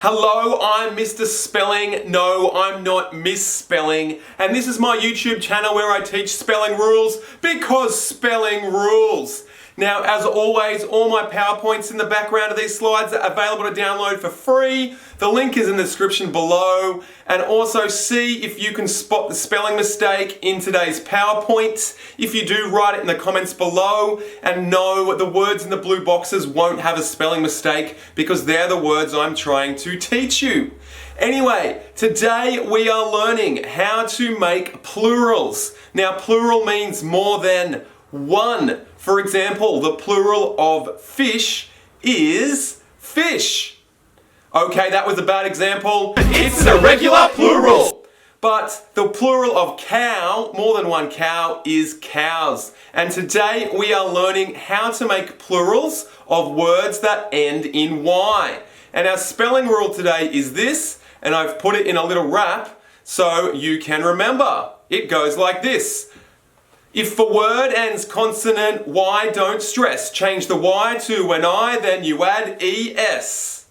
Hello, I'm Mr. Spelling. No, I'm not misspelling. And this is my YouTube channel where I teach spelling rules because spelling rules. Now, as always, all my PowerPoints in the background of these slides are available to download for free. The link is in the description below. And also see if you can spot the spelling mistake in today's PowerPoint. If you do, write it in the comments below. And no, the words in the blue boxes won't have a spelling mistake because they're the words I'm trying to teach you. Anyway, today we are learning how to make plurals. Now, plural means more than one. For example, the plural of fish is fish. Okay, that was a bad example. It's an irregular plural. But the plural of cow, more than one cow, is cows. And today we are learning how to make plurals of words that end in Y. And our spelling rule today is this, and I've put it in a little wrap so you can remember. It goes like this. If a word ends consonant Y, don't stress. Change the Y to an I, then you add ES.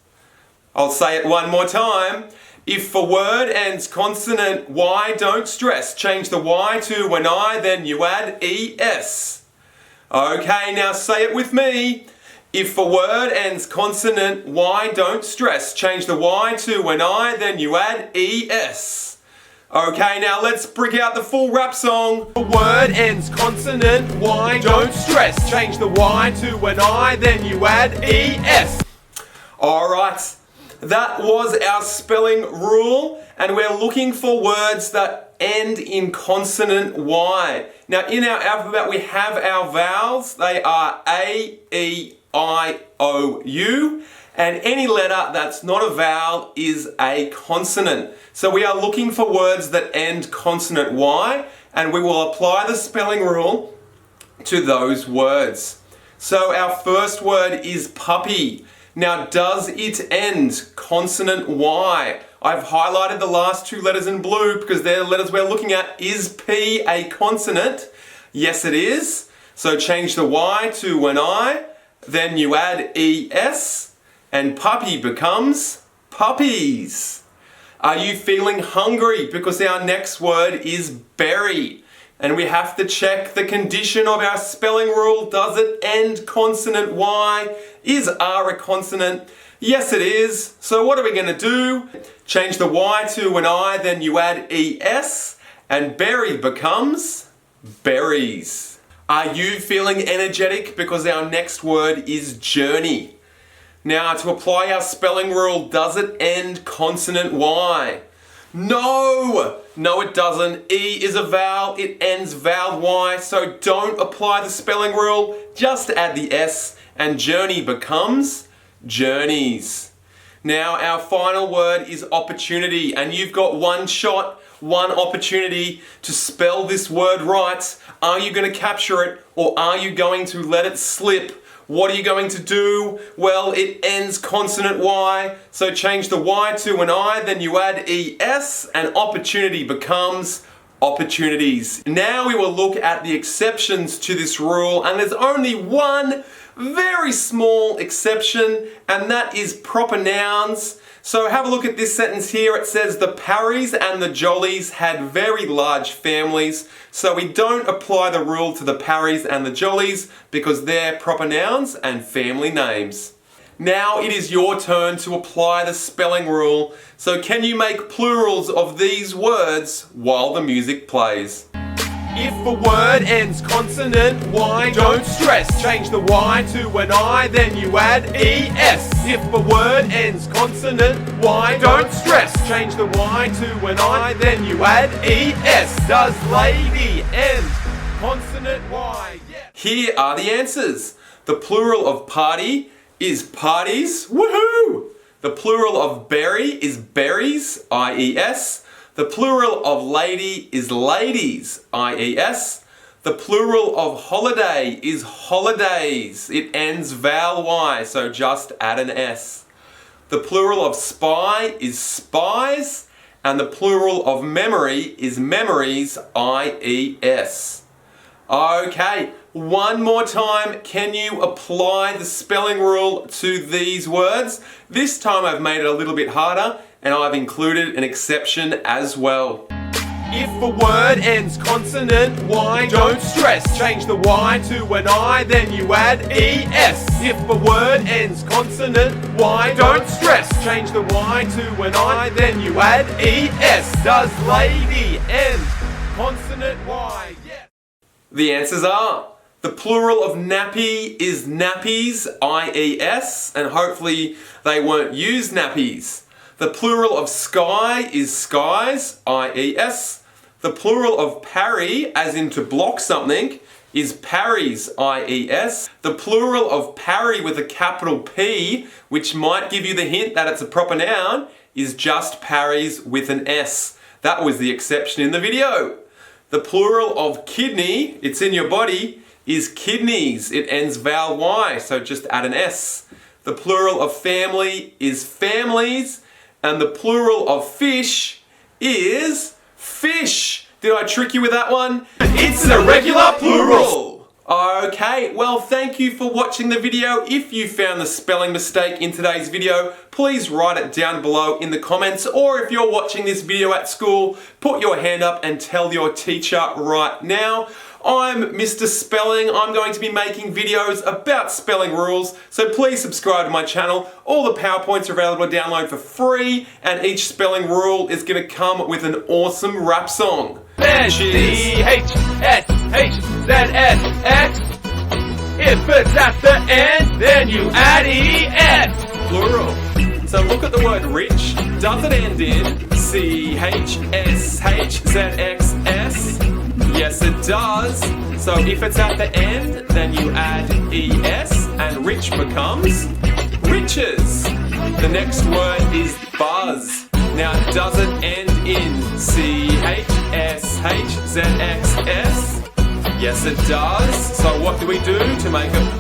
I'll say it one more time. If a word ends consonant Y, don't stress. Change the Y to an I, then you add ES. Okay, now say it with me. If a word ends consonant Y, don't stress. Change the Y to an I, then you add ES. Okay, now let's break out the full rap song. A word ends consonant Y, don't stress. Change the Y to an I, then you add ES. Alright, that was our spelling rule, and we're looking for words that end in consonant Y. Now, in our alphabet, we have our vowels. They are A, E, I, O, U. And any letter that's not a vowel is a consonant. So we are looking for words that end consonant Y, and we will apply the spelling rule to those words. So our first word is puppy. Now, does it end consonant Y? I've highlighted the last two letters in blue because they're the letters we're looking at. Is P a consonant? Yes, it is. So change the Y to an I, then you add ES, and puppy becomes puppies. Are you feeling hungry? Because our next word is berry. And we have to check the condition of our spelling rule. Does it end consonant Y? Is R a consonant? Yes, it is. So what are we going to do? Change the Y to an I, then you add ES, and berry becomes berries. Are you feeling energetic? Because our next word is journey. Now, to apply our spelling rule, does it end consonant Y? No! No, it doesn't. E is a vowel, it ends vowel Y, so don't apply the spelling rule, just add the S, and journey becomes journeys. Now, our final word is opportunity, and you've got one shot, one opportunity to spell this word right. Are you going to capture it, or are you going to let it slip? What are you going to do? Well, it ends consonant Y, so change the Y to an I, then you add ES, and opportunity becomes opportunities. Now we will look at the exceptions to this rule, and there's only one very small exception, and that is proper nouns. So have a look at this sentence here. It says the Parrys and the Jollies had very large families. So we don't apply the rule to the Parrys and the Jollies because they're proper nouns and family names. Now it is your turn to apply the spelling rule. So can you make plurals of these words while the music plays? If a word ends consonant Y, don't stress. Change the Y to an I, then you add ES. If a word ends consonant Y, don't stress. Change the Y to an I, then you add ES. Does lady end consonant Y? Yeah. Here are the answers. The plural of party is parties. Woohoo! The plural of berry is berries, IES. The plural of lady is ladies, IES. The plural of holiday is holidays. It ends vowel Y, so just add an S. The plural of spy is spies, and the plural of memory is memories, IES. Okay, one more time, can you apply the spelling rule to these words? This time I've made it a little bit harder and I've included an exception as well. If a word ends consonant, Y, don't stress. Change the Y to an I, then you add ES. If a word ends consonant, Y, don't stress. Change the Y to an I, then you add ES. Does lady end consonant Y? Yes. The answers are, the plural of nappy is nappies, IES, and hopefully they won't use nappies. The plural of sky is skies, IES. The plural of parry, as in to block something, is parries, IES. The plural of parry with a capital P, which might give you the hint that it's a proper noun, is just parries with an S. That was the exception in the video. The plural of kidney, it's in your body, is kidneys. It ends vowel Y, so just add an S. The plural of family is families. And the plural of fish is fish. Did I trick you with that one? It's an irregular plural. Okay, well, thank you for watching the video. If you found the spelling mistake in today's video, please write it down below in the comments, or if you're watching this video at school, put your hand up and tell your teacher right now. I'm Mr. Spelling. I'm going to be making videos about spelling rules, so please subscribe to my channel. All the PowerPoints are available to download for free, and each spelling rule is going to come with an awesome rap song. N-C-H-S-H-Z-S-X. If it's at the end, then you add E-S. Plural. So look at the word rich. Does it end in C-H-S-H-Z-X-S? Yes, it does. So if it's at the end, then you add ES and rich becomes riches. The next word is buzz. Now, does it end in C-H-S-H-Z-X-S? Yes, it does. So what do we do to make it